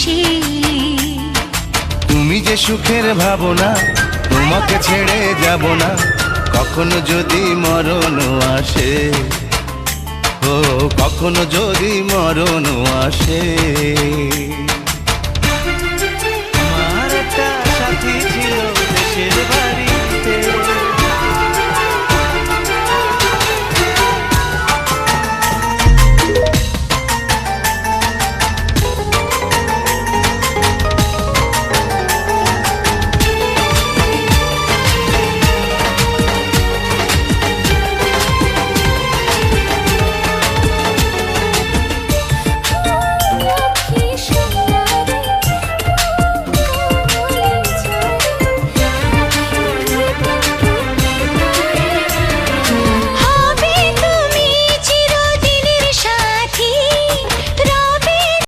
খুশি। তুমি যে সুখের ভাবনা, তোমাকে ছেড়ে যাব না, কখনো যদি মরণ আসে, ও কখনো যদি মরণ আসে।